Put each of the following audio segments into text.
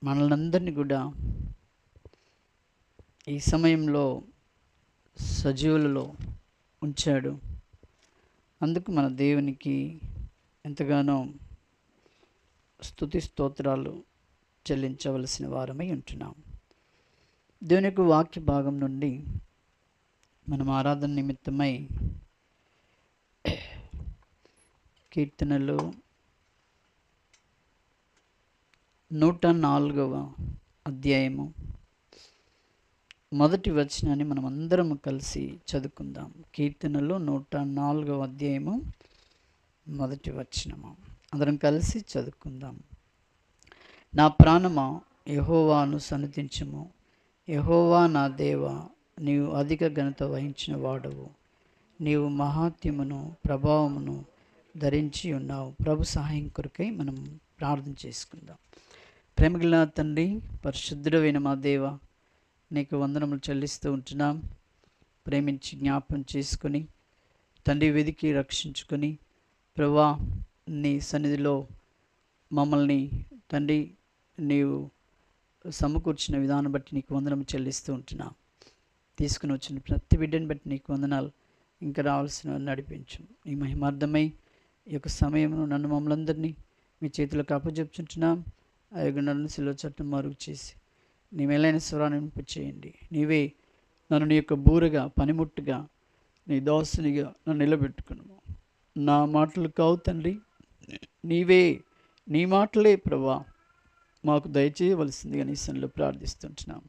మనల్నందరినీ కూడా ఈ సమయంలో సజీవులలో ఉంచాడు. అందుకు మన దేవునికి ఎంతగానో స్తుతి స్తోత్రాలు చెల్లించవలసిన వారమై ఉంటున్నాం. దేవుని యొక్క వాక్య భాగం నుండి మనం ఆరాధన నిమిత్తమై కీర్తనలు 104వ అధ్యాయము మొదటి వచనాన్ని మనం అందరం కలిసి చదువుకుందాం. కీర్తనలు 104వ అధ్యాయము మొదటి వచనము అందరం కలిసి చదువుకుందాం. నా ప్రాణమా యెహోవాను సన్నుతించుము. యెహోవా నా దేవా, నీవు అధిక ఘనత వహించిన వాడవు. నీవు మహాత్యమును ప్రభావమును ధరించి ఉన్నావు. ప్రభు సహాయం కొరకై మనం ప్రార్థన చేసుకుందాం. ప్రేమగల తండ్రి, పరిశుద్ధుడైన మా దేవ, నీకు వందనములు చెల్లిస్తూ ఉంటున్నాం. ప్రేమించి జ్ఞాపం చేసుకొని తండ్రి వెదికి రక్షించుకొని ప్రభువా నీ సన్నిధిలో మమ్మల్ని తండ్రి నీవు సమకూర్చిన విధానం బట్టి నీకు వందనము చెల్లిస్తూ ఉంటున్నాం. తీసుకుని వచ్చిన ప్రతి బిడ్డని బట్టి నీకు వందనాలు. ఇంకా రావాల్సిన నడిపించు. నీ మహిమార్థమై ఈ యొక్క సమయమును నన్ను మమ్మల్ందరినీ మీ చేతులకు అప్పజెప్పుచుంటున్నాం. ఆ యొక్క నన్ను శిలువ చట్టం మరుగు చేసి నీ మేలైన స్వరాన్ని వినిపించేయండి. నీవే నన్ను నీ యొక్క బూరగా పనిముట్టుగా నీ దాసునిగా నన్ను నిలబెట్టుకును. నా మాటలు కావు తండ్రి, నీవే నీ మాటలే ప్రభా మాకు దయచేయవలసిందిగా నీ సన్నిధిలో ప్రార్థిస్తుంటున్నాం.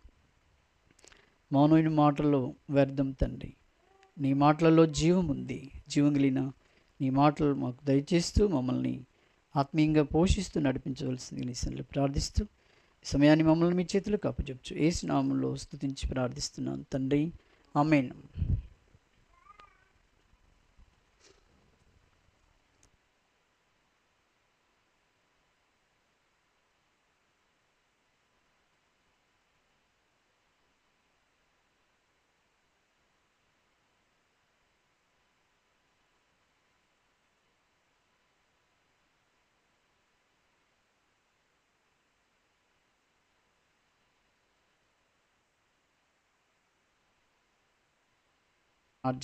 మౌనమైన మాటల్లో వ్యర్థం తండ్రి, నీ మాటలలో జీవం ఉంది. జీవం కలిగిన నీ మాటలు మాకు దయచేస్తూ మమ్మల్ని ఆత్మీయంగా పోషిస్తూ నడిపించవలసిందిగా నీ సన్నిధిలో ప్రార్థిస్తూ ఈ సమయాన్ని మమ్మల్ని మీ చేతులకు అప్పచెప్చు. యేసు నామములో స్తుతించి ప్రార్థిస్తున్నాను తండ్రి, ఆమేన్.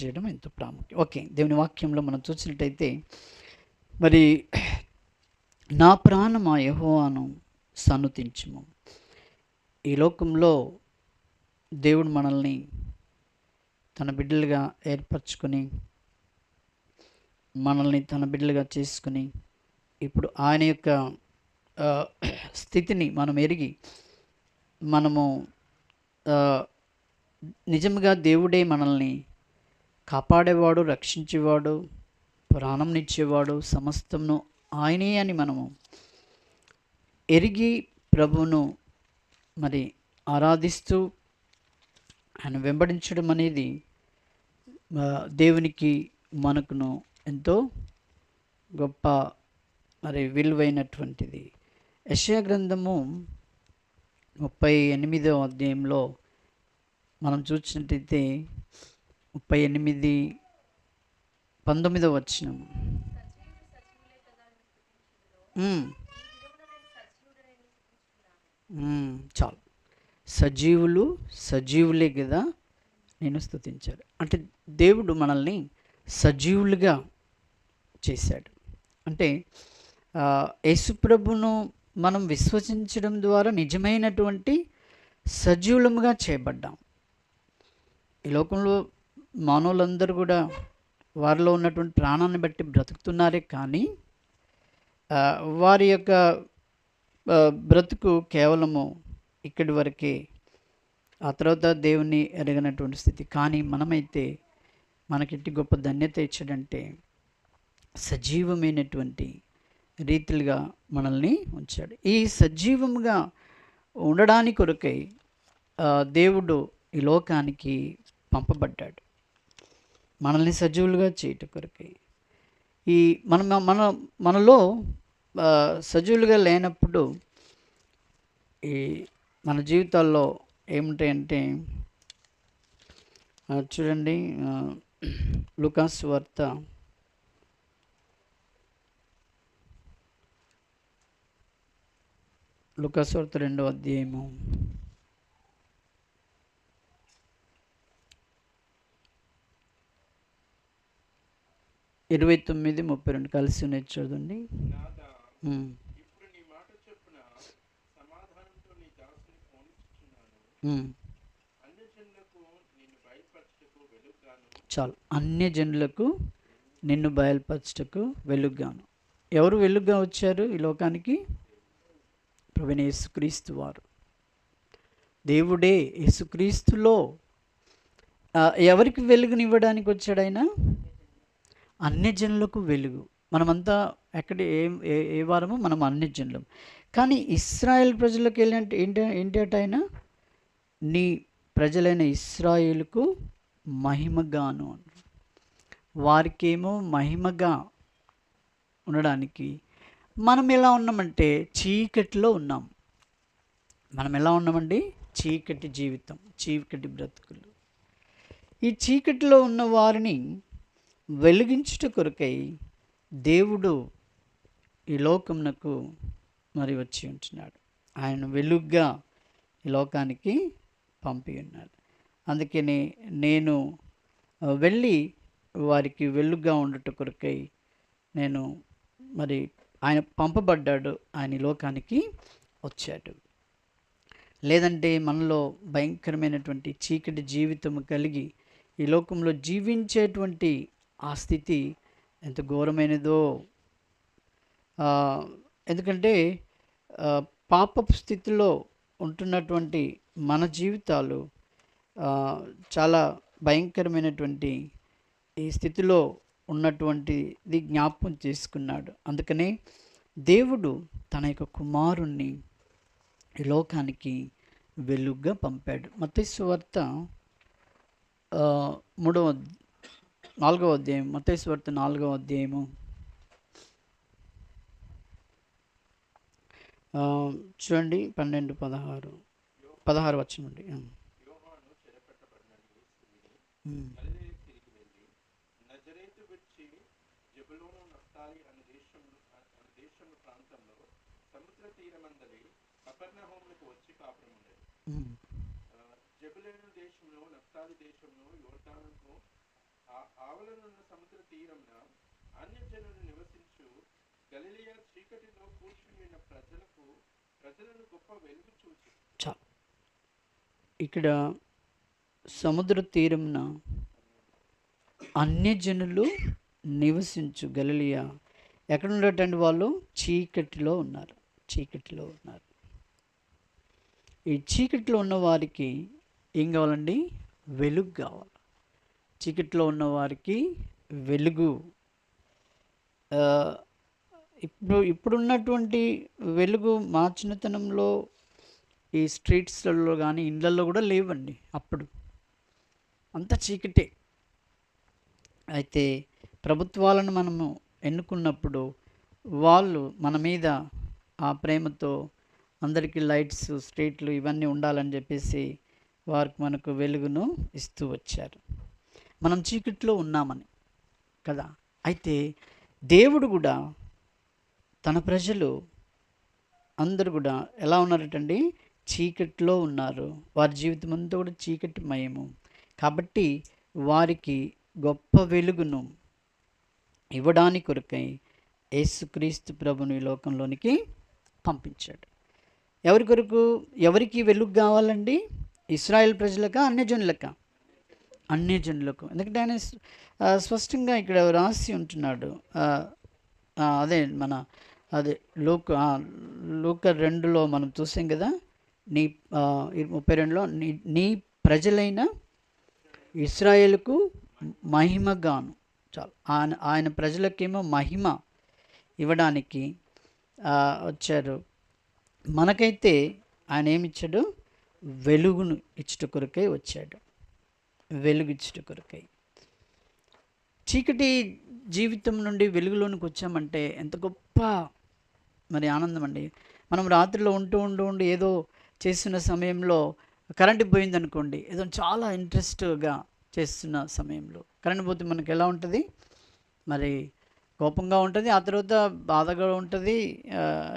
చేయడం ఎంతో ప్రాముఖ్యం. ఓకే, దేవుని వాక్యంలో మనం చూసినట్టయితే మరి నా ప్రాణమా యెహోవాను సన్నుతించుము. ఈ లోకంలో దేవుడు మనల్ని తన బిడ్డలుగా ఏర్పరచుకొని మనల్ని తన బిడ్డలుగా చేసుకుని ఇప్పుడు ఆయన యొక్క స్థితిని మనం ఎరిగి మనము నిజంగా దేవుడే మనల్ని కాపాడేవాడు, రక్షించేవాడు, ప్రాణంనిచ్చేవాడు, సమస్తమును ఆయనే అని మనము ఎరిగి ప్రభువును మరి ఆరాధిస్తూ ఆయన వెంబడించడం అనేది దేవునికి మనకును ఎంతో గొప్ప మరి విలువైనటువంటిది. యెషయా గ్రంథము 38వ అధ్యాయంలో మనం చూసినట్టయితే 38:19 వచనం. చాలు, సజీవులు సజీవులే కదా నేను స్తుతించాడు. అంటే దేవుడు మనల్ని సజీవులుగా చేశాడు. అంటే యేసుప్రభును మనం విశ్వసించడం ద్వారా నిజమైనటువంటి సజీవులముగా చేయబడ్డాం. ఈ లోకంలో మానవులందరూ కూడా వారిలో ఉన్నటువంటి ప్రాణాన్ని బట్టి బ్రతుకుతున్నారే కానీ వారి యొక్క బ్రతుకు కేవలము ఇక్కడి వరకే, ఆ తర్వాత దేవుని ఎరగనటువంటి స్థితి. కానీ మనమైతే మనకిట్టి గొప్ప ధన్యత ఇచ్చాడంటే సజీవమైనటువంటి రీతిలుగా మనల్ని ఉంచాడు. ఈ సజీవముగా ఉండడానికి కొరకై దేవుడు ఈ లోకానికి పంపబడ్డాడు, మనల్ని సజీవులుగా చేయట కొరకై. ఈ మనలో సజీవులుగా లేనప్పుడు ఈ మన జీవితాల్లో ఏముంటాయంటే చూడండి, లూకాసు వార్త 4 లూకాసు వార్త 2వ అధ్యాయము 29-32 కలిసి ఉన్నాయి చూడండి. చాలు, అన్యజనులకు నిన్ను బయలుపరచుటకు వెలుగుగాను. ఎవరు వెలుగుగా వచ్చారు ఈ లోకానికి? ప్రభువైన యేసుక్రీస్తు వారు. దేవుడే యేసుక్రీస్తులో ఎవరికి వెలుగునివ్వడానికి వచ్చాడు ఆయన? అన్యజనులకు వెలుగు. మనమంతా ఎక్కడ ఏ వారము? మనం అన్యజనులం. కానీ ఇశ్రాయేల్ ప్రజలకు వెళ్ళినట్టు ఏంటంటే ఆయన నీ ప్రజలైన ఇశ్రాయేలుకు మహిమగాను. వారికేమో మహిమగా ఉండడానికి మనం ఎలా ఉన్నామంటే చీకటిలో ఉన్నాం. మనం ఎలా ఉన్నామండి? చీకటి జీవితం, చీకటి బ్రతుకులు. ఈ చీకటిలో ఉన్న వారిని వెలిగించుట కొరకై దేవుడు ఈ లోకమునకు మరి వచ్చి ఉంటున్నాడు. ఆయన వెలుగుగా ఈ లోకానికి పంపి ఉన్నాడు. అందుకని నేను వెళ్ళి వారికి వెలుగుగా ఉండట కొరకై నేను మరి ఆయన పంపబడ్డాడు, ఆయన ఈ లోకానికి వచ్చాడు. లేదంటే మనలో భయంకరమైనటువంటి చీకటి జీవితం కలిగి ఈ లోకంలో జీవించేటువంటి ఆ స్థితి ఎంత ఘోరమైనదో. ఎందుకంటే పాపపు స్థితిలో ఉంటున్నటువంటి మన జీవితాలు చాలా భయంకరమైనటువంటి ఈ స్థితిలో ఉన్నటువంటిది జ్ఞాపకం చేసుకున్నాడు. అందుకనే దేవుడు తన యొక్క కుమారుణ్ణి ఈ లోకానికి వెలుగుగా పంపాడు. మత్తయి సువార్త 4వ అధ్యాయం, మత్తయి సువార్త 4వ అధ్యాయము చూడండి 12-16 వచనం నుండి. ఇక్కడ సముద్ర తీరమున అన్యజనులు నివసించు గలిలయ. ఎక్కడ ఉండేటువంటి వాళ్ళు? చీకటిలో ఉన్నారు, చీకటిలో ఉన్నారు. ఈ చీకటిలో ఉన్న వారికి ఏం కావాలండి? వెలుగు కావాలి. చీకటిలో ఉన్న వారికి వెలుగు. ఇప్పుడున్నటువంటి వెలుగు మా చిన్నతనంలో ఈ స్ట్రీట్స్లలో కానీ ఇళ్ళల్లో కూడా లేవండి. అప్పుడు అంత చీకటే. అయితే ప్రభుత్వాలను మనము ఎన్నుకున్నప్పుడు వాళ్ళు మన మీద ఆ ప్రేమతో అందరికీ లైట్స్, స్ట్రీట్లు ఇవన్నీ ఉండాలని చెప్పేసి వారికి మనకు వెలుగును ఇస్తూ వచ్చారు. మనం చీకట్లో ఉన్నామని కదా. అయితే దేవుడు కూడా తన ప్రజలు అందరూ కూడా ఎలా ఉన్నారటండి? చీకట్లో ఉన్నారు. వారి జీవితం అంతా కూడా చీకటిమయము. కాబట్టి వారికి గొప్ప వెలుగును ఇవ్వడానికి కొరకై యేసుక్రీస్తు ప్రభుని ఈ లోకంలోనికి పంపించాడు. ఎవరి కొరకు? ఎవరికి వెలుగు కావాలండి? ఇశ్రాయేల్ ప్రజలకా, అన్యజనులకా? అన్యజనులకు. ఎందుకంటే ఆయన స్పష్టంగా ఇక్కడ రాసి ఉంటున్నాడు. అదే లూకా 2లో మనం చూసాం కదా. 32లో నీ ప్రజలైన ఇశ్రాయేలుకు మహిమగాను. చాలు, ఆయన ప్రజలకేమో మహిమ ఇవ్వడానికి వచ్చారు. మనకైతే ఆయన ఏమిచ్చాడు? వెలుగును ఇచ్చుట కొరకై వచ్చాడు. వెలుగు ఇచ్చుట కొరకై. చీకటి జీవితం నుండి వెలుగులోనికి వచ్చామంటే ఎంత గొప్ప మరి ఆనందం అండి. మనం రాత్రిలో ఉంటూ ఏదో చేస్తున్న సమయంలో కరెంటు పోయిందనుకోండి, ఏదో చాలా ఇంట్రెస్ట్గా చేస్తున్న సమయంలో కరెంట్ పోతే మనకు ఎలా ఉంటుంది? మరి కోపంగా ఉంటుంది, ఆ తర్వాత బాధగా ఉంటుంది,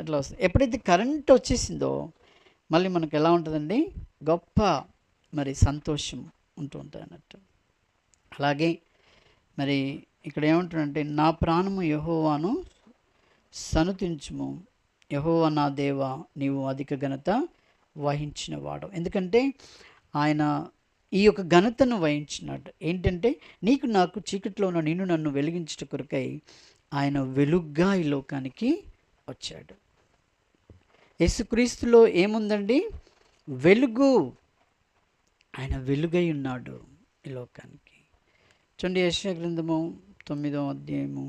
ఇట్లా వస్తుంది. ఎప్పుడైతే కరెంట్ వచ్చేసిందో మళ్ళీ మనకు ఎలా ఉంటుందండి, గొప్ప మరి సంతోషం ఉంటూ ఉంటుంది అన్నట్టు. అలాగే మరి ఇక్కడ ఏమంటాడంటే, నా ప్రాణము యెహోవాను సనుతించుము, యెహోవా నా దేవా నీవు అధిక ఘనత వహించిన వాడు. ఎందుకంటే ఆయన ఈ యొక్క ఘనతను వహించినాడు. ఏంటంటే నీకు నాకు చీకట్లో ఉన్న నిన్ను నన్ను వెలిగించుట కొరకై ఆయన వెలుగ్గా ఈ లోకానికి వచ్చాడు. యేసుక్రీస్తులో ఏముందండి, వెలుగు. ఆయన వెలుగై ఉన్నాడు ఈ లోకానికి. చూడండి యెషయా గ్రంథము 9వ అధ్యాయము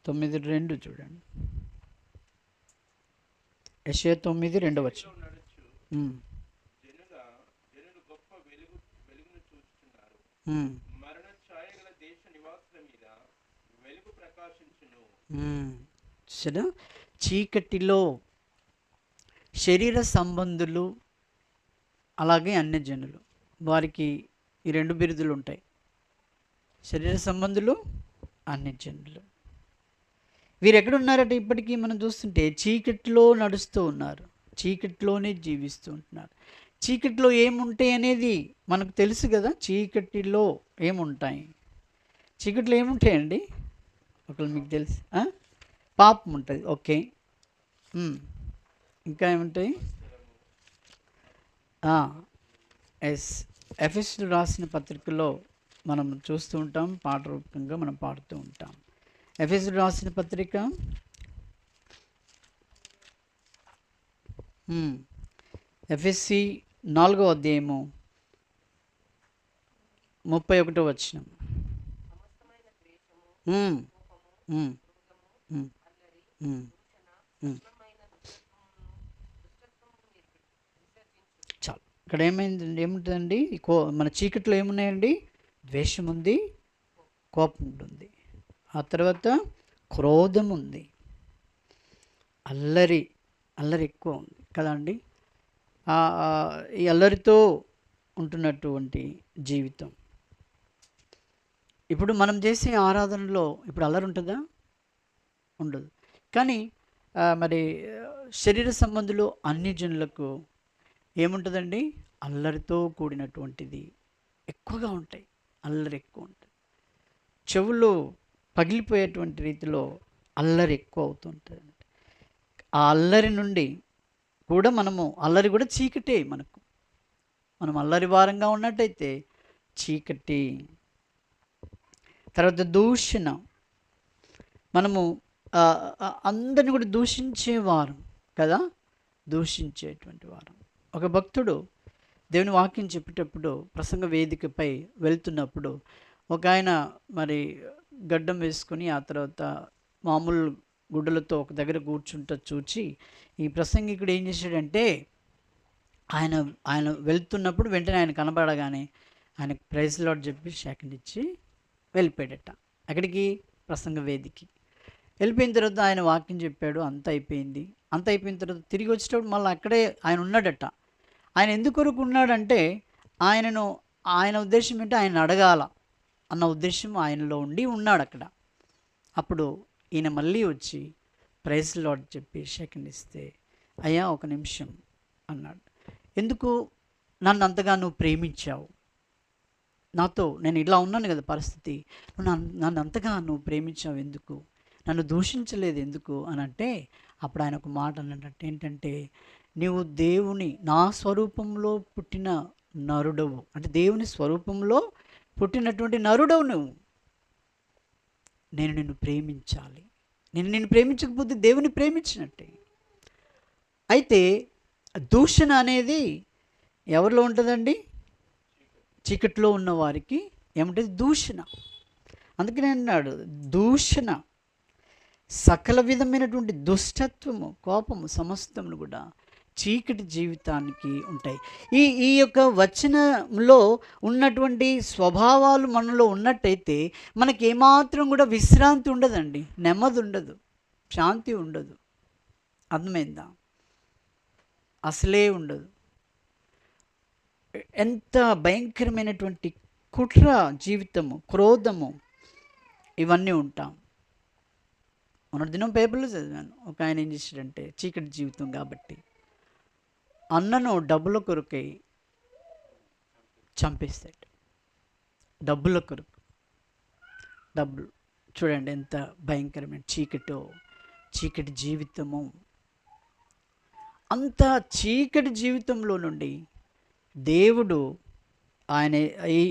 9:2 చూడండి. యెషయా 9:2 సరే. చీకటిలో శరీర సంబంధులు అలాగే అన్యజనులు, వారికి ఈ 2 బిరుదులు ఉంటాయి. శరీర సంబంధులు, అన్యజనులు. వీరు ఎక్కడున్నారట? ఇప్పటికీ మనం చూస్తుంటే చీకటిలో నడుస్తూ ఉన్నారు, చీకటిలోనే జీవిస్తూ ఉంటున్నారు. చీకటిలో ఏముంటాయి అనేది మనకు తెలుసు కదా. చీకటిలో ఏముంటాయి? చీకటిలో ఏముంటాయండి? ఒకళ్ళు మీకు తెలుసు, పాపం ఉంటుంది. ఓకే, ఇంకా ఏముంటాయి? ఎఫెసీయులకు రాసిన పత్రికలో మనం చూస్తూ ఉంటాం, పాట రూపంగా మనం పాడుతూ ఉంటాం. ఎఫెసీయులకు రాసిన పత్రిక ఎఫెసీ 4వ అధ్యాయము 31వ వచనం. చాలు. ఇక్కడ ఏముంటుందండి, మన చీకట్లో ఏమున్నాయండి? ద్వేషం ఉంది, కోపం ఉంటుంది, ఆ తర్వాత క్రోధం ఉంది, అల్లరి ఎక్కువ ఉంది కదా అండి. ఈ అల్లరితో ఉంటున్నటువంటి జీవితం. ఇప్పుడు మనం చేసే ఆరాధనలో ఇప్పుడు అల్లరి ఉంటుందా? ఉండదు. కానీ మరి శరీర సంబంధులు అన్యజనులకు ఏముంటుందండి? అల్లరితో కూడినటువంటిది ఎక్కువగా ఉంటాయి, అల్లరి ఎక్కువ ఉంటుంది. చెవులు పగిలిపోయేటువంటి రీతిలో అల్లరి ఎక్కువ అవుతుంటుంది. ఆ అల్లరి నుండి కూడా అల్లరి కూడా చీకటే. మనం అల్లరి వారంగా ఉన్నట్టయితే చీకటి. తర్వాత దూషణ, మనము అందరిని కూడా దూషించేవారు కదా, దూషించేటువంటి వారు. ఒక భక్తుడు దేవుని వాక్యం చెప్పేటప్పుడు ప్రసంగ వేదికపై వెళ్తున్నప్పుడు ఒక ఆయన మరి గడ్డం వేసుకొని ఆ తర్వాత మామూలు గుడ్డలతో ఒక దగ్గర కూర్చుంటూ చూచి ఈ ప్రసంగికుడు ఏం చేశాడంటే, ఆయన వెళ్తున్నప్పుడు వెంటనే ఆయన కనబడగానే ఆయనకు ప్రైజ్ లార్డ్ చెప్పి సెకండ్ ఇచ్చి వెళ్ళిపోయాడట. అక్కడికి ప్రసంగ వేదికి వెళ్ళిపోయిన తర్వాత ఆయన వాక్యం చెప్పాడు, అంత అయిపోయింది. అంత అయిపోయిన తర్వాత తిరిగి వచ్చేటప్పుడు మళ్ళీ అక్కడే ఆయన ఉన్నాడట. ఆయన ఎందుకొరకు ఉన్నాడంటే ఆయన ఉద్దేశం ఏంటంటే ఆయన అడగాల అన్న ఉద్దేశం ఆయనలో ఉండి ఉన్నాడు అక్కడ. అప్పుడు ఈయన మళ్ళీ వచ్చి ప్రైజ్ లార్డ్ చెప్పి సెకండ్ ఇస్తే, అయ్యా ఒక నిమిషం అన్నాడు. ఎందుకు నన్ను అంతగా నువ్వు ప్రేమించావు? నాతో నేను ఇలా ఉన్నాను కదా పరిస్థితి, నన్ను అంతగా నువ్వు ప్రేమించావు ఎందుకు? నన్ను దూషించలేదు ఎందుకు అని అంటే, అప్పుడు ఆయన ఒక మాట అన్నట్టు ఏంటంటే, నీవు నా స్వరూపంలో పుట్టిన నరుడవు, అంటే దేవుని స్వరూపంలో పుట్టినటువంటి నరుడవు నువ్వు. నేను నిన్ను ప్రేమించాలి. నిన్ను ప్రేమించకపోతే దేవుని ప్రేమించినట్టే. అయితే దూషణ అనేది ఎవరిలో ఉంటుందండి? చీకట్లో ఉన్న వారికి ఏమంటుంది? దూషణ. అందుకనే అన్నాడు, దూషణ సకల విధమైనటువంటి దుష్టత్వము, కోపము సమస్తమును కూడా చీకటి జీవితానికి ఉంటాయి. ఈ యొక్క వచనంలో ఉన్నటువంటి స్వభావాలు మనలో ఉన్నట్టయితే మనకి ఏమాత్రం కూడా విశ్రాంతి ఉండదండి, నెమ్మది ఉండదు, శాంతి ఉండదు. అర్థమైందా? అసలే ఉండదు. ఎంత భయంకరమైనటువంటి కుట్ర జీవితము, క్రోధము, ఇవన్నీ ఉంటాం. మొన్నటి దినం పేపర్లో చదివాను, ఒక ఆయన ఏం చేశాడంటే, చీకటి జీవితం కాబట్టి అన్నను డబ్బుల కొరకై చంపేస్తాడు. డబ్బుల కొరకు, డబ్బులు. చూడండి ఎంత భయంకరమైన చీకటి జీవితము. అంత చీకటి జీవితంలో నుండి దేవుడు ఆయన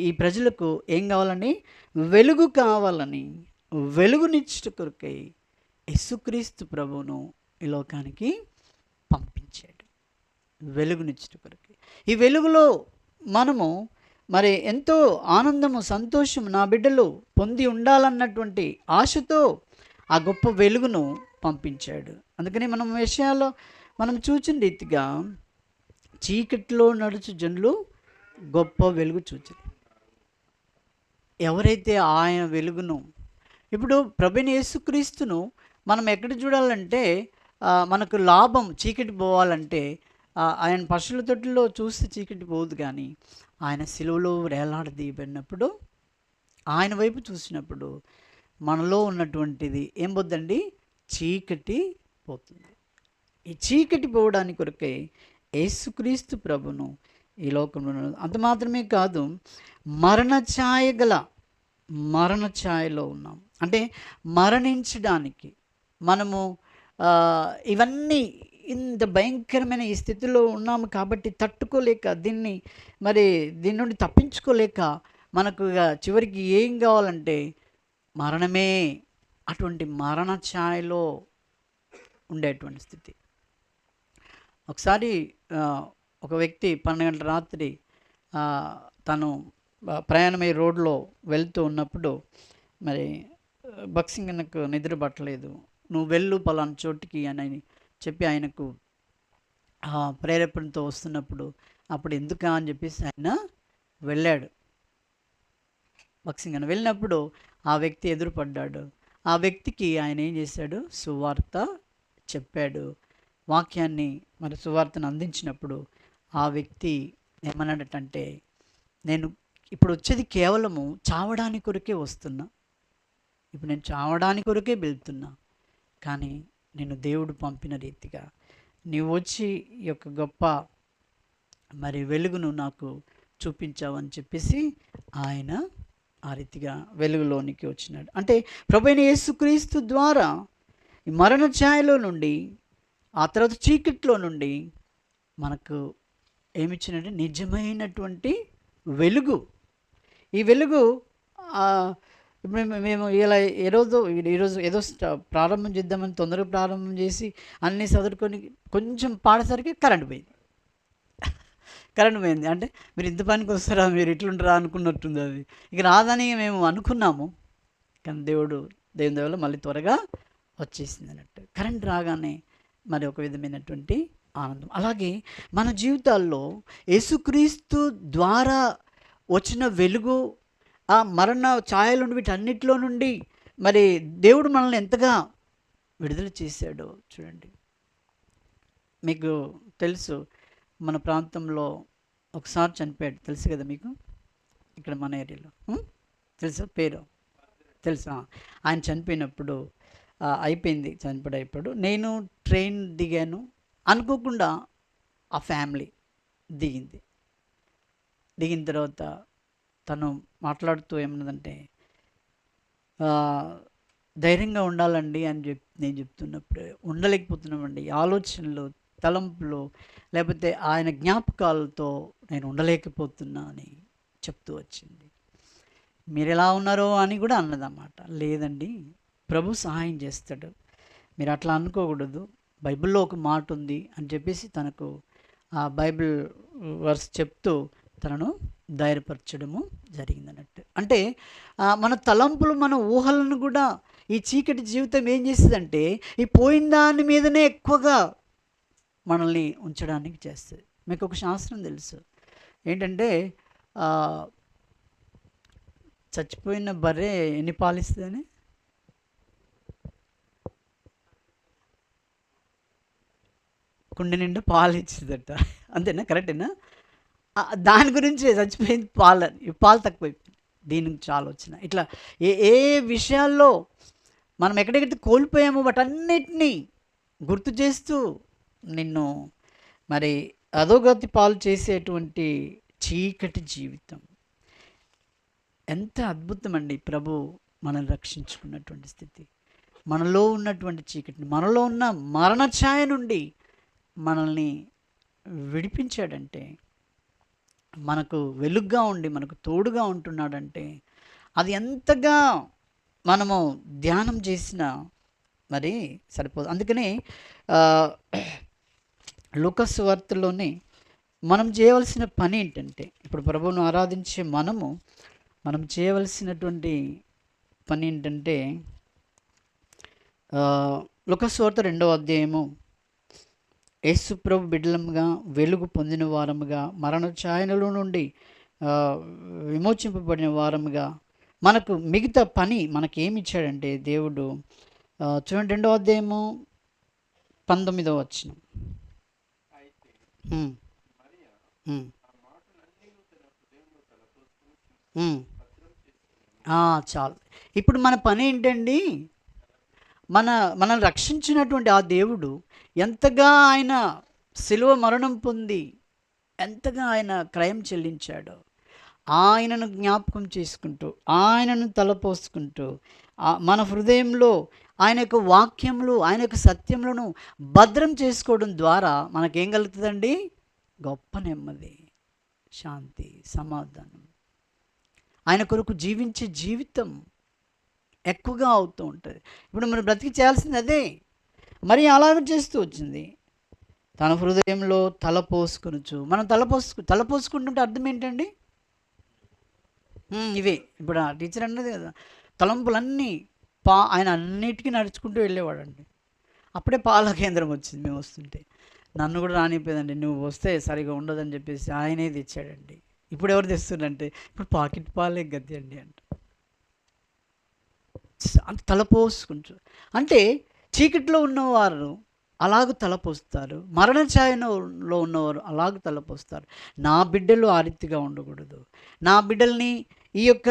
ఈ ప్రజలకు ఏం కావాలని, వెలుగు కావాలని, వెలుగునిచ్చుట కొరకై యేసుక్రీస్తు ప్రభువును ఈ లోకానికి పంపించాడు. వెలుగునిచ్చుట కొరకై. ఈ వెలుగులో మనము మరి ఎంతో ఆనందము, సంతోషము నా బిడ్డలు పొంది ఉండాలన్నటువంటి ఆశతో ఆ గొప్ప వెలుగును పంపించాడు. అందుకని మనం విషయాల్లో మనం చూచిన రీతిగా చీకటిలో నడుచు జనులు గొప్ప వెలుగు చూచారు. ఎవరైతే ఆయన వెలుగును, ఇప్పుడు ప్రభువైన యేసుక్రీస్తును మనం ఎక్కడ చూడాలంటే, మనకు లాభం చీకటి పోవాలంటే ఆయన పశువుల తొట్టిలో చూస్తే చీకటి పోదు, కానీ ఆయన సిలువలో వేలాడదీయబడినప్పుడు, ఆయన వైపు చూసినప్పుడు మనలో ఉన్నటువంటిది ఏం పోద్దండి, చీకటి పోతుంది. ఈ చీకటి పోవడానికి కొరకై యేసుక్రీస్తు ప్రభును ఈ లోకంలో. అంత మాత్రమే కాదు, మరణ ఛాయలో ఉన్నాం. అంటే మరణించడానికి మనము ఇవన్నీ ఇంత భయంకరమైన ఈ స్థితిలో ఉన్నాము కాబట్టి తట్టుకోలేక, దీని నుండి తప్పించుకోలేక మనకు చివరికి ఏం కావాలంటే మరణమే. అటువంటి మరణ ఛాయలో ఉండేటువంటి స్థితి. ఒకసారి ఒక వ్యక్తి 12 గంటల రాత్రి తను ప్రయాణమై రోడ్లో వెళ్తూ ఉన్నప్పుడు, మరి బక్సింగనకు నిద్ర పట్టలేదు. నువ్వు వెళ్ళు పలానా చోటికి అని చెప్పి ఆయనకు ప్రేరేపణతో వస్తున్నప్పుడు, అప్పుడు ఎందుకా అని చెప్పేసి ఆయన వెళ్ళాడు. బక్సింగన వెళ్ళినప్పుడు ఆ వ్యక్తి ఎదురుపడ్డాడు. ఆ వ్యక్తికి ఆయన ఏం చేశాడు, సువార్త చెప్పాడు. వాక్యాన్ని, మరి సువార్తను అందించినప్పుడు ఆ వ్యక్తి ఏమన్నాడటంటే, నేను ఇప్పుడు వచ్చేది కేవలము చావడానికి కొరకే వస్తున్నా, ఇప్పుడు నేను చావడానికి కొరకే వెళ్తున్నా, కానీ నేను దేవుడు పంపిన రీతిగా నీవు వచ్చి ఈ యొక్క గొప్ప మరి వెలుగును నాకు చూపించావని చెప్పేసి ఆయన ఆ రీతిగా వెలుగులోనికి వచ్చినాడు. అంటే ప్రభువైన యేసుక్రీస్తు ద్వారా ఈ మరణ ఛాయలో నుండి, ఆ తర్వాత చీకట్లో నుండి మనకు ఏమిచ్చినట్టు నిజమైనటువంటి వెలుగు. ఈ వెలుగు మేము ఇలా ఈరోజు ఏదో ప్రారంభం చేద్దామని తొందరగా ప్రారంభం చేసి అన్నీ చదువుకొని కొంచెం పాడేసరికి కరెంట్ పోయింది. అంటే మీరు ఇంత పనికి వస్తారా, మీరు ఇట్లుంటారా అనుకున్నట్టుంది. అది ఇక రాదని మేము అనుకున్నాము, కానీ దేవుని దేవులో మళ్ళీ త్వరగా వచ్చేసింది అన్నట్టు. కరెంట్ రాగానే మరి ఒక విధమైనటువంటి ఆనందం. అలాగే మన జీవితాల్లో యేసుక్రీస్తు ద్వారా వచ్చిన వెలుగు, ఆ మరణ ఛాయల నుండి, వీటన్నిటిలో నుండి మరి దేవుడు మనల్ని ఎంతగా విడుదల చేశాడో చూడండి. మీకు తెలుసు, మన ప్రాంతంలో ఒకసారి చనిపోయాడు, తెలుసు కదా మీకు, ఇక్కడ మన ఏరియాలో తెలుసా, పేరు తెలుసా? ఆయన చనిపోయినప్పుడు అయిపోయింది, చనిపోయాడు. నేను ట్రైన్ దిగాను, అనుకోకుండా ఆ ఫ్యామిలీ దిగిన తర్వాత తను మాట్లాడుతూ ఏమన్నదంటే, ధైర్యంగా ఉండాలండి అని నేను చెప్తున్నప్పుడు ఉండలేకపోతున్నామండి. ఆలోచనలు, తలంపులు, లేకపోతే ఆయన జ్ఞాపకాలతో నేను ఉండలేకపోతున్నా అని చెప్తూ వచ్చింది. మీరు ఎలా ఉన్నారో అని కూడా అన్నదన్నమాట. లేదండి, ప్రభు సహాయం చేస్తాడు, మీరు అట్లా అనుకోకూడదు, బైబిల్లో ఒక మాట ఉంది అని చెప్పేసి తనకు ఆ బైబిల్ వర్స్ చెప్తూ తనను ధైర్యపరచడము జరిగిందన్నట్టు. అంటే మన తలంపులు, మన ఊహలను కూడా ఈ చీకటి జీవితం ఏం చేస్తుందంటే, ఈ పోయిన దాని మీదనే ఎక్కువగా మనల్ని ఉంచడానికి చేస్తుంది. మీకు ఒక శాస్త్రం తెలుసు ఏంటంటే, చచ్చిపోయిన బర్రె ఎన్ని పాలిస్తుందని? కుండ నిండా పాలు ఇచ్చిందట. అంతేనా? కరెక్టేనా? దాని గురించి చచ్చిపోయింది పాలు తక్కువైపోయింది. దీని నుంచి ఆలోచన. ఇట్లా ఏ ఏ విషయాల్లో మనం ఎక్కడెక్కడైతే కోల్పోయామో వాటన్నిటినీ గుర్తు చేస్తూ నిన్ను మరి అధోగతి పాలు చేసేటువంటి చీకటి జీవితం. ఎంత అద్భుతం అండి ప్రభు మనల్ని రక్షించుకున్నటువంటి స్థితి. మనలో ఉన్నటువంటి చీకటిని, మనలో ఉన్న మరణ ఛాయ నుండి మనల్ని విడిపించాడంటే, మనకు వెలుగుగా ఉండి మనకు తోడుగా ఉంటున్నాడంటే, అది ఎంతగా మనము ధ్యానం చేసినా మరి సరిపోదు. అందుకని లూకాసు వార్తలోనే మనం చేయవలసిన పని ఏంటంటే, ఇప్పుడు ప్రభువును ఆరాధించే మనం చేయవలసినటువంటి పని ఏంటంటే, లూకాసు వార్త 2వ అధ్యాయము, యేసు ప్రభు బిడ్డలముగా వెలుగు పొందిన వారముగా మరణ ఛాయలో నుండి విమోచింపబడిన వారముగా మనకు మిగతా పని మనకేమి ఇచ్చాడంటే దేవుడు, చూడండి 2వ అధ్యాయము 19వ వచనం. చాలు. ఇప్పుడు మన పని ఏంటండి, మనల్ని రక్షించినటువంటి ఆ దేవుడు ఎంతగా ఆయన శిలువ మరణం పొంది ఎంతగా ఆయన క్రయం చెల్లించాడో ఆయనను జ్ఞాపకం చేసుకుంటూ, ఆయనను తలపోసుకుంటూ, మన హృదయంలో ఆయన యొక్క వాక్యములు, ఆయన యొక్క సత్యములను భద్రం చేసుకోవడం ద్వారా మనకేం కలుగుతుందండి? గొప్ప నెమ్మది, శాంతి, సమాధానం. ఆయన కొరకు జీవించే జీవితం ఎక్కువగా అవుతూ ఉంటుంది. ఇప్పుడు మనం బ్రతికి చేయాల్సింది అదే. మరి అలాగే చేస్తూ వచ్చింది. తన హృదయంలో తలపోసుకొనుచు, మనం తలపోసుకుంటుంటే అర్థం ఏంటండి? ఇవే ఇప్పుడు ఆ టీచర్ అన్నది కదా, తలంపులన్నీ ఆయన అన్నిటికీ నడుచుకుంటూ వెళ్ళేవాడండి. అప్పుడే పాల కేంద్రం వచ్చింది. మేము వస్తుంటే నన్ను కూడా రానిపోయేదండి, నువ్వు వస్తే సరిగా ఉండదని చెప్పేసి ఆయనే తెచ్చాడండి. ఇప్పుడు ఎవరు తెస్తున్నారంటే, ఇప్పుడు పాకెట్ పాలే గది అండి అంట. తలపోసుకుంటూ అంటే చీకట్లో ఉన్నవారు అలాగ తలపోస్తారు, మరణ ఛాయలో ఉన్నవారు అలాగ తలపోస్తారు. నా బిడ్డలు ఆ రీతిగా ఉండకూడదు, నా బిడ్డల్ని ఈ యొక్క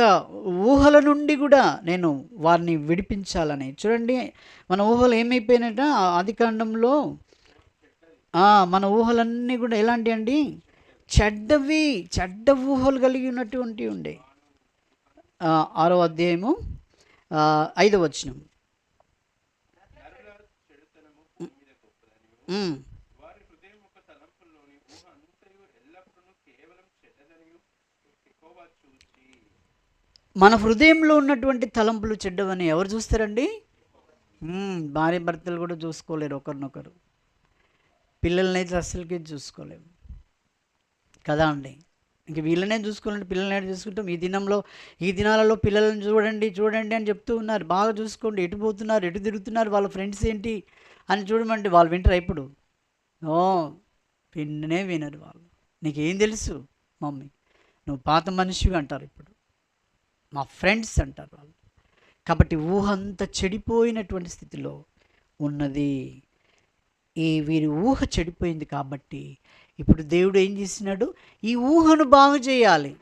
ఊహల నుండి కూడా నేను వారిని విడిపించాలని. చూడండి మన ఊహలు ఏమైపోయినట్ట ఆదికాండంలో, మన ఊహలన్నీ కూడా ఎలాంటి అండి? చెడ్డ ఊహలు కలిగి ఉన్నటువంటి ఉండే. 6వ అధ్యాయము 5వ వచనం. మన హృదయంలో ఉన్నటువంటి తలంపులు చెడ్డవని ఎవరు చూస్తారండి? భార్య భర్తలు కూడా చూసుకోలేరు ఒకరినొకరు. పిల్లలనైతే అస్సలకి చూసుకోలేము కదా అండి. ఇంక వీళ్ళనే చూసుకోవాలంటే పిల్లలనే చూసుకుంటాం. ఈ దినాలలో పిల్లలను చూడండి అని చెప్తూ ఉన్నారు. బాగా చూసుకోండి, ఎటు పోతున్నారు, ఎటు తిరుగుతున్నారు, వాళ్ళ ఫ్రెండ్స్ ఏంటి అని చూడమంటే వాళ్ళు వింటారు. ఇప్పుడు వినరు వాళ్ళు. నీకేం తెలుసు మమ్మీ, నువ్వు పాత మనిషివి అంటారు. ఇప్పుడు మా ఫ్రెండ్స్ అంటారు వాళ్ళు. కాబట్టి ఊహ అంతా చెడిపోయినటువంటి స్థితిలో ఉన్నది. వీరి ఊహ చెడిపోయింది. కాబట్టి ఇప్పుడు దేవుడు ఏం చేసినాడు? ఈ ఊహను బాగు చేయాలి.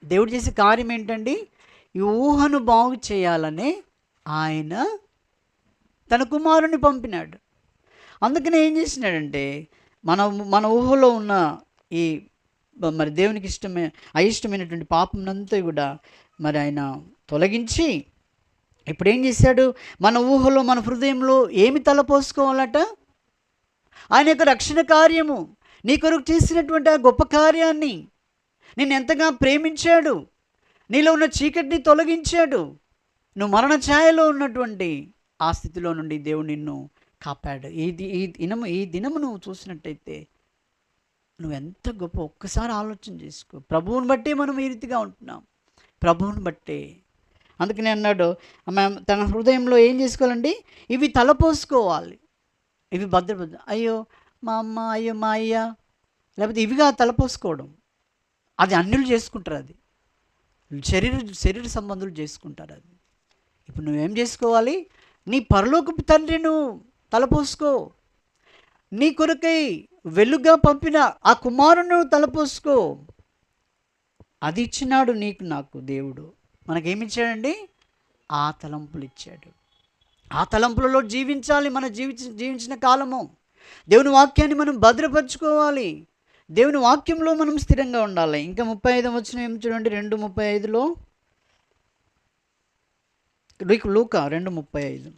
దేవుడు చేసే కార్యం ఏంటండి? ఈ ఊహను బాగు చేయాలనే ఆయన తన కుమారుని పంపినాడు. అందుకనే ఏం చేసినాడంటే, మన ఊహలో ఉన్న ఈ మరి దేవునికి అయిష్టమైనటువంటి పాపంనంతా కూడా మరి ఆయన తొలగించి ఇప్పుడు ఏం చేశాడు? మన ఊహలో, మన హృదయంలో ఏమి తలపోసుకోవాలట? ఆయన యొక్క రక్షణ కార్యము, నీ కొరకు చేసినటువంటి ఆ గొప్ప కార్యాన్ని, నిన్ను ఎంతగా ప్రేమించాడు, నీలో ఉన్న చీకటిని తొలగించాడు, నువ్వు మరణ ఛాయలో ఉన్నటువంటి ఆ స్థితిలో నుండి దేవుడు నిన్ను కాపాడు. ఈ దినము నువ్వు చూసినట్టయితే నువ్వెంత గొప్ప, ఒక్కసారి ఆలోచన చేసుకో. ప్రభువుని బట్టే మనం ఈ రీతిగా ఉంటున్నాం, ప్రభువుని బట్టే. అందుకనే అన్నాడు, తన హృదయంలో ఏం చేసుకోవాలండి? ఇవి తలపోసుకోవాలి, ఇవి భద్రభద్ర. అయ్యో మా అమ్మ, అయ్యో మా అయ్య, లేకపోతే ఇవిగా తలపోసుకోవడం అది అన్యులు చేసుకుంటారు. అది శరీర సంబంధులు చేసుకుంటారు. అది ఇప్పుడు నువ్వేం చేసుకోవాలి? నీ పరలోకపు తండ్రి నువ్వు తలపోసుకో. నీ కొరకై వెలుగుగా పంపిన ఆ కుమారుని తలపోసుకో. అది ఇచ్చినాడు నీకు నాకు దేవుడు. మనకేమిచ్చాడండి? ఆ తలంపులు ఇచ్చాడు. ఆ తలంపులలో జీవించాలి. మన జీవించిన కాలము దేవుని వాక్యాన్ని మనం భద్రపరచుకోవాలి. దేవుని వాక్యంలో మనం స్థిరంగా ఉండాలి. ఇంకా 35 వచనం ఏం చూడండి, 2:35లో, లూకా 2:35.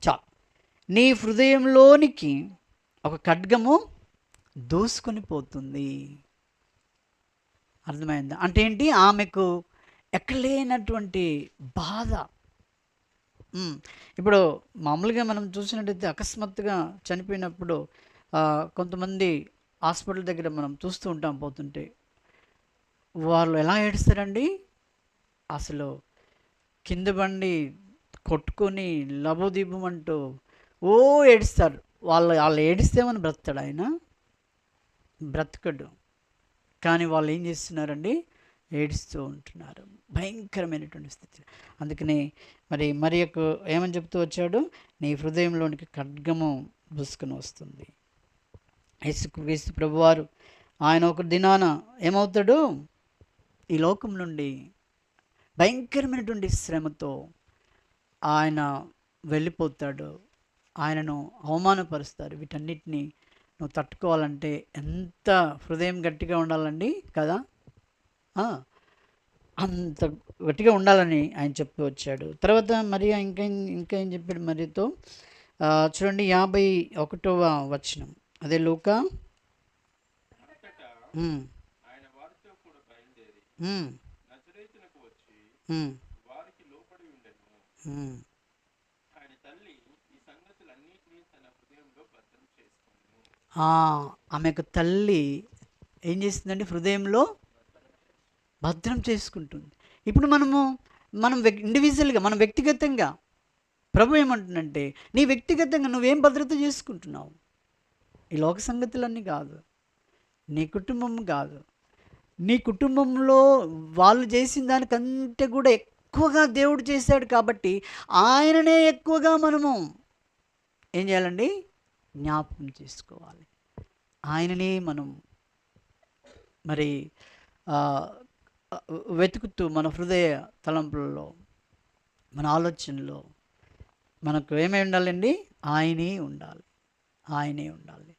చా నీ హృదయంలోనికి ఒక ఖడ్గము దూసుకొని పోతుంది. అర్థమైందా? అంటే ఏంటి? ఆమెకు ఎక్కలేనటువంటి బాధ. ఇప్పుడు మామూలుగా మనం చూసినట్టయితే అకస్మాత్తుగా చనిపోయినప్పుడు కొంతమంది హాస్పిటల్ దగ్గర మనం చూస్తూ ఉంటాం పోతుంటే, వాళ్ళు ఎలా ఏడుస్తారండి? అసలు కింద బండి కొట్టుకొని లబోదీపమంటూ ఓ ఏడుస్తారు. వాళ్ళు ఏడిస్తే మనం బ్రతాడు ఆయన? బ్రతకడు. కానీ వాళ్ళు ఏం చేస్తున్నారండి? ఏడుస్తూ ఉంటున్నారు. భయంకరమైనటువంటి స్థితి. అందుకని మరి ఏమని చెప్తూ వచ్చాడు? నీ హృదయంలోనికి ఖడ్గము బుసుకుని వస్తుంది. యేసు ప్రభువారు ఆయన ఒక దినాన ఏమవుతాడు? ఈ లోకం నుండి భయంకరమైనటువంటి శ్రమతో ఆయన వెళ్ళిపోతాడు. ఆయనను అవమానపరుస్తారు. వీటన్నిటినీ నువ్వు తట్టుకోవాలంటే ఎంత హృదయం గట్టిగా ఉండాలండి కదా? అంత గట్టిగా ఉండాలని ఆయన చెప్పి వచ్చాడు. తర్వాత మరి ఇంకా ఏం చెప్పాడు మరియతో? చూడండి 51వ వచనం, అదే లూకా. ఆమెకు తల్లి ఏం చేస్తుందండి? హృదయంలో భద్రం చేసుకుంటుంది. ఇప్పుడు మనం ఇండివిజువల్గా, మనం వ్యక్తిగతంగా ప్రభు ఏమంటుందంటే, నీ వ్యక్తిగతంగా నువ్వేం భద్రత చేసుకుంటున్నావు? ఈ లోక సంగతులన్నీ కాదు, నీ కుటుంబం కాదు. నీ కుటుంబంలో వాళ్ళు చేసిన దానికంటే కూడా ఎక్కువగా దేవుడు చేశాడు కాబట్టి ఆయననే ఎక్కువగా మనము ఏం చేయాలండి? జ్ఞాపకం చేసుకోవాలి. ఆయననే మనం వెతుకుతూ మన హృదయ తలంపులలో, మన ఆలోచనలో మనకు ఏమై ఉండాలండి? ఆయనే ఉండాలి. ఆయనే ఉండాలి.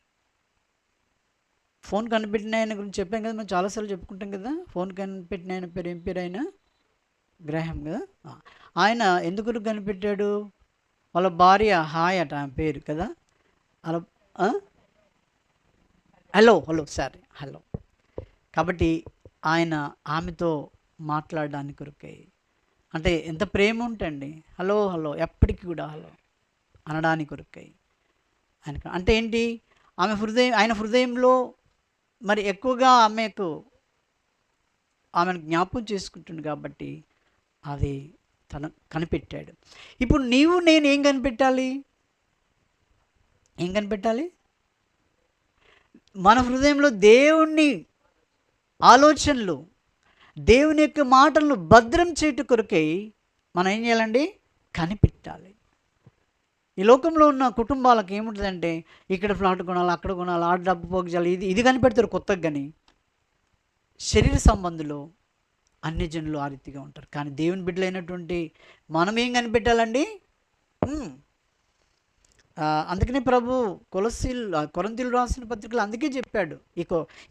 ఫోన్ కనిపెట్టిన ఆయన గురించి చెప్పాం కదా, మనం చాలాసార్లు చెప్పుకుంటాం కదా. ఫోన్ కనిపెట్టిన ఆయన పేరు ఏం పేరు? ఆయన గ్రాహం కదా. ఆయన ఎందుకు కనిపెట్టాడు? వాళ్ళ భార్య హాయ్ అట ఆమె పేరు కదా. అలా హలో సారీ హలో. కాబట్టి ఆయన ఆమెతో మాట్లాడడానికి కొరకై, అంటే ఎంత ప్రేమ ఉంటండి. హలో ఎప్పటికీ కూడా హలో అనడానికి కొరకై ఆయన. అంటే ఏంటి? ఆయన హృదయంలో మరి ఎక్కువగా ఆమెను జ్ఞాపకం చేసుకుంటుంది కాబట్టి అది తను కనిపెట్టాడు. ఇప్పుడు నీవు నేను ఏం కనిపెట్టాలి? మన హృదయంలో దేవుణ్ణి ఆలోచనలు, దేవుని యొక్క మాటలను భద్రం చేయట కొరకై మనం ఏం చేయాలండి? కనిపెట్టాలి. ఈ లోకంలో ఉన్న కుటుంబాలకు ఏముంటుందంటే, ఇక్కడ ఫ్లాట్ కొనాలి, అక్కడ కొనాలి, ఆ డబ్బు పోగజాలి, ఇది కనిపెడతారు కొత్తగా. కానీ శరీర సంబంధులు అన్ని జనులు ఆ రీతిగా ఉంటారు. కానీ దేవుని బిడ్డలైనటువంటి మనం ఏం కనిపెట్టాలండి? అందుకనే ప్రభు కొరింథీయులు రాసిన పత్రికలు అందుకే చెప్పాడు,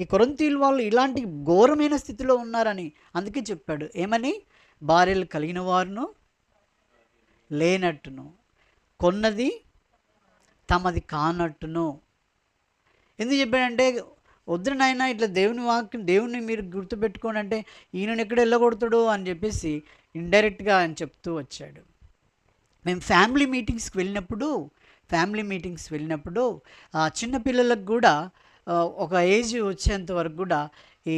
ఈ కొరింథీయులు వాళ్ళు ఇలాంటి ఘోరమైన స్థితిలో ఉన్నారని అందుకే చెప్పాడు. ఏమని? భార్యలు కలిగిన వారును లేనట్టును, కొన్నది తమది కానట్టును. ఎందుకు చెప్పాడంటే, వద్దు నాయన ఇట్లా దేవుని వాక్యం, దేవుని మీరు గుర్తుపెట్టుకోండి అంటే ఈయనను ఎక్కడ వెళ్ళగొడతాడు అని చెప్పేసి ఇండైరెక్ట్గా ఆయన చెప్తూ వచ్చాడు. మేము ఫ్యామిలీ మీటింగ్స్కి వెళ్ళినప్పుడు చిన్నపిల్లలకు కూడా ఒక ఏజ్ వచ్చేంత వరకు కూడా ఈ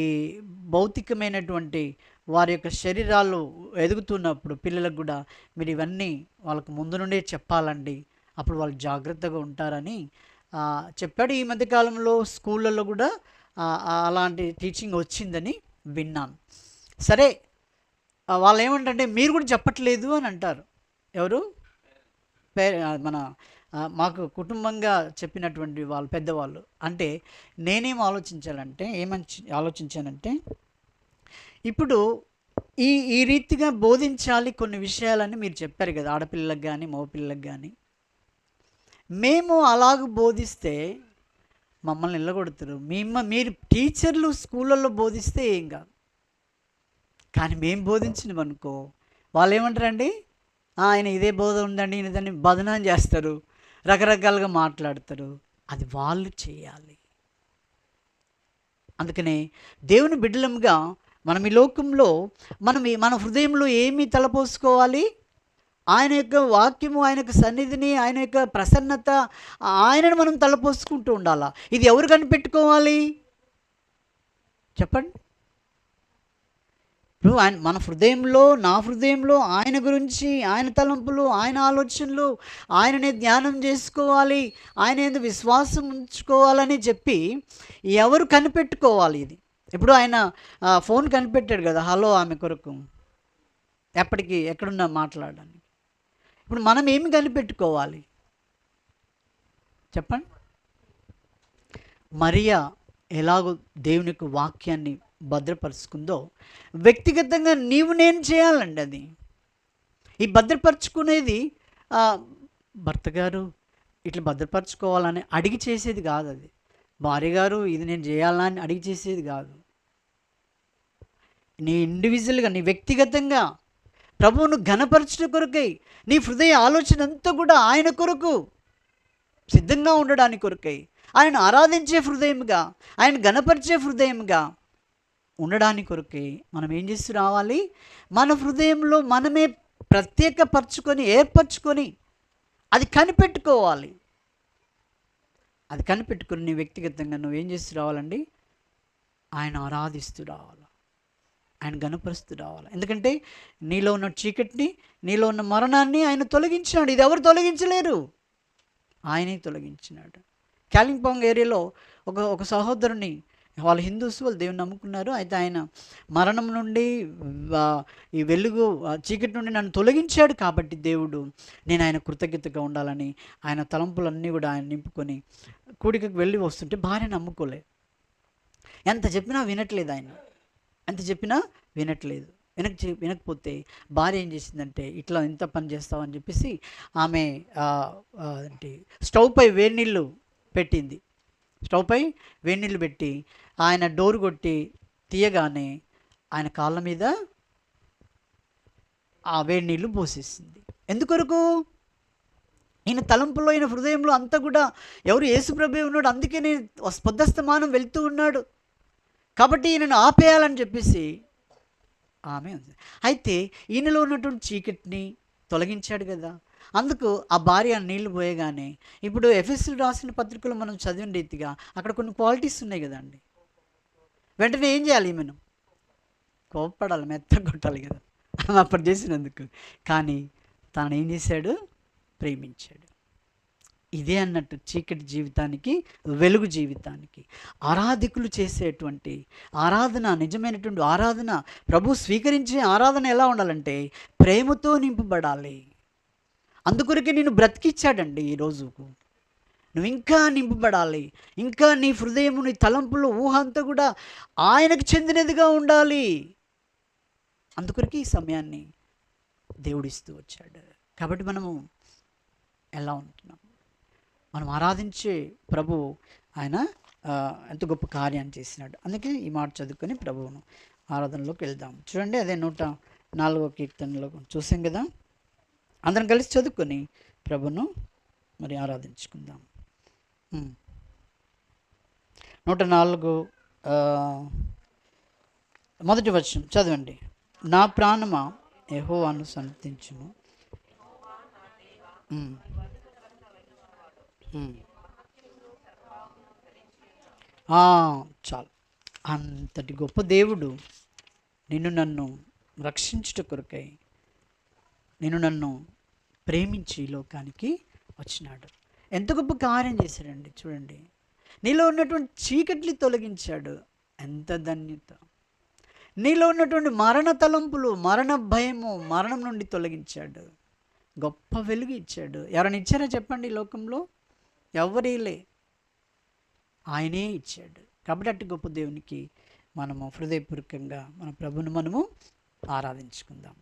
భౌతికమైనటువంటి వారి యొక్క శరీరాలు ఎదుగుతున్నప్పుడు పిల్లలకు కూడా మీరు ఇవన్నీ వాళ్ళకు ముందు నుండే చెప్పాలండి, అప్పుడు వాళ్ళు జాగ్రత్తగా ఉంటారని చెప్పాడు. ఈ మధ్యకాలంలో స్కూళ్ళల్లో కూడా అలాంటి టీచింగ్ వచ్చిందని విన్నాను. సరే, వాళ్ళు ఏమంటే మీరు కూడా చెప్పట్లేదు అని అంటారు. ఎవరు? మన మాకు కుటుంబంగా చెప్పినటువంటి వాళ్ళు పెద్దవాళ్ళు. అంటే నేనేం ఆలోచించాలంటే ఆలోచించానంటే ఇప్పుడు ఈ ఈ రీతిగా బోధించాలి కొన్ని విషయాలని మీరు చెప్పారు కదా, ఆడపిల్లలకు కానీ మగపిల్లలకు కానీ. మేము అలాగ బోధిస్తే మమ్మల్ని నిలగొడతారు. మీరు టీచర్లు స్కూళ్ళల్లో బోధిస్తే ఏం కాదు, కానీ మేము బోధించినవనుకో వాళ్ళు ఏమంటారండి, ఆయన ఇదే బోధ ఉందండి, ఈయన దాన్ని బదనాం చేస్తారు, రకరకాలుగా మాట్లాడతారు. అది వాళ్ళు చేయాలి. అందుకనే దేవుని బిడ్డలముగా మనం ఈ లోకంలో మన హృదయంలో ఏమి తలపోసుకోవాలి? ఆయన యొక్క వాక్యము, ఆయన యొక్క సన్నిధిని, ఆయన యొక్క ప్రసన్నత, ఆయనను మనం తలపోసుకుంటూ ఉండాలా. ఇది ఎవరు కనిపెట్టుకోవాలి చెప్పండి? ఇప్పుడు మన హృదయంలో, నా హృదయంలో ఆయన గురించి, ఆయన తలంపులు, ఆయన ఆలోచనలు, ఆయననే ధ్యానం చేసుకోవాలి, ఆయన యందు విశ్వాసం ఉంచుకోవాలని చెప్పి ఎవరు కనిపెట్టుకోవాలి ఇది? ఇప్పుడు ఆయన ఫోన్ కనిపెట్టాడు కదా, హలో ఆమె కొరకు ఎప్పటికీ ఎక్కడున్నా మాట్లాడడానికి. ఇప్పుడు మనం ఏమి కనిపెట్టుకోవాలి చెప్పండి? మరియా ఎలాగో దేవుని యొక్క వాక్యాన్ని భద్రపరుచుకుందో వ్యక్తిగతంగా నీవు నేను చేయాలండి. అది ఈ భద్రపరుచుకునేది భర్త గారు ఇట్లా భద్రపరచుకోవాలని అడిగి చేసేది కాదు. అది భార్య గారు ఇది నేను చేయాలని అడిగి చేసేది కాదు. నీ ఇండివిజువల్గా, నీ వ్యక్తిగతంగా ప్రభువును ఘనపరచుట కొరకై నీ హృదయ ఆలోచన అంతా కూడా ఆయన కొరకు సిద్ధంగా ఉండడానికి కొరకై, ఆయన ఆరాధించే హృదయంగా, ఆయన ఘనపరిచే హృదయంగా ఉండడానికి కొరకై మనం ఏం చేస్తూ రావాలి? మన హృదయంలో మనమే ప్రత్యేకపరచుకొని ఏర్పరచుకొని అది కనిపెట్టుకోవాలి. అది కనిపెట్టుకుని నీ వ్యక్తిగతంగా నువ్వేం చేస్తూ రావాలండి? ఆయన ఆరాధిస్తూ రావాలి, ఆయన గణపరుస్తూ రావాలి. ఎందుకంటే నీలో ఉన్న చీకటిని, నీలో ఉన్న మరణాన్ని ఆయన తొలగించినాడు. ఇది ఎవరు తొలగించలేరు, ఆయనే తొలగించినాడు. కాలింపాంగ్ ఏరియాలో ఒక సహోదరుని, వాళ్ళు హిందూస్, వాళ్ళు దేవుని నమ్ముకున్నారు. అయితే ఆయన మరణం నుండి, ఈ వెలుగు చీకటి నుండి నన్ను తొలగించాడు కాబట్టి దేవుడు, నేను ఆయన కృతజ్ఞతగా ఉండాలని ఆయన తలంపులన్నీ కూడా ఆయన నింపుకొని కూడికకు వెళ్ళి వస్తుంటే భార్య నమ్ముకోలే. ఎంత చెప్పినా వినట్లేదు ఆయన, ఎంత చెప్పినా వినట్లేదు. వినకపోతే భార్య ఏం చేసిందంటే, ఇట్లా ఇంత పని చేస్తావని చెప్పేసి ఆమె స్టవ్ పై వేడి నీళ్ళు పెట్టింది. స్టవ్ పై వేడి నీళ్ళు పెట్టి ఆయన డోర్ కొట్టి తీయగానే ఆయన కాళ్ళ మీద ఆ వేడి నీళ్ళు పోసేసింది. ఎందుకొరకు? ఈయన తలంపులో, ఈయన హృదయంలో అంతా కూడా ఎవరు? యేసుప్రభువే ఉన్నాడు. అందుకే నేను పొద్దస్తమానం వెళ్తూ ఉన్నాడు కాబట్టి ఈయనను ఆపేయాలని చెప్పేసి ఆమె ఉంది. అయితే ఈయనలో ఉన్నటువంటి చీకటిని తొలగించాడు కదా. అందుకు ఆ భార్య నీళ్లు పోయగానే, ఇప్పుడు ఎఫెసీయులకు రాసిన పత్రికలో మనం చదివిన రీతిగా అక్కడ కొన్ని క్వాలిటీస్ ఉన్నాయి కదండి. వెంటనే ఏం చేయాలి? ఈమెను కోప్పడాలి, మెత్తగొట్టాలి కదా ఆమె అప్పుడు చేసినందుకు. కానీ తాను ఏం చేశాడు? ప్రేమించాడు. ఇదే అన్నట్టు చీకటి జీవితానికి, వెలుగు జీవితానికి ఆరాధికులు చేసేటువంటి ఆరాధన, నిజమైనటువంటి ఆరాధన, ప్రభు స్వీకరించే ఆరాధన ఎలా ఉండాలంటే ప్రేమతో నింపబడాలి. అందుకొరకే నేను బ్రతికిచ్చాడండి ఈ రోజుకు. నువ్వు ఇంకా నింపబడాలి, ఇంకా నీ హృదయము, నీ తలంపులు, ఊహ అంతా కూడా ఆయనకు చెందినదిగా ఉండాలి. అందుకొరకే ఈ సమయాన్ని దేవుడిస్తూ వచ్చాడు. కాబట్టి మనము ఎలా ఉంటున్నాం? మనం ఆరాధించే ప్రభువు ఆయన ఎంత గొప్ప కార్యాన్ని చేసినాడు. అందుకే ఈ మాట చదువుకొని ప్రభువును ఆరాధనలోకి వెళ్దాం. చూడండి, అదే 104వ కీర్తనలో చూసాం కదా. అందరం కలిసి చదువుకొని ప్రభును మరి ఆరాధించుకుందాం. 104 మొదటి వచనం చదవండి. నా ప్రాణమా యెహోవాను సన్నుతించును. చాలు. అంతటి గొప్ప దేవుడు నిన్ను నన్ను రక్షించుట కొరకై, నిన్ను నన్ను ప్రేమించి లోకానికి వచ్చినాడు. ఎంత గొప్ప కార్యం చేశాడండి చూడండి. నీలో ఉన్నటువంటి చీకట్లు తొలగించాడు. ఎంత ధన్యత! నీలో ఉన్నటువంటి మరణ తలంపులు, మరణ భయము, మరణం నుండి తొలగించాడు. గొప్ప వెలుగు ఇచ్చాడు. ఎవరైనా ఇచ్చారా చెప్పండి? ఈ లోకంలో ఎవరీలే, ఆయనే ఇచ్చాడు. కాబట్టి అట్టి గొప్ప దేవునికి మనము హృదయపూర్వకంగా మన ప్రభుని మనము ఆరాధించుకుందాం.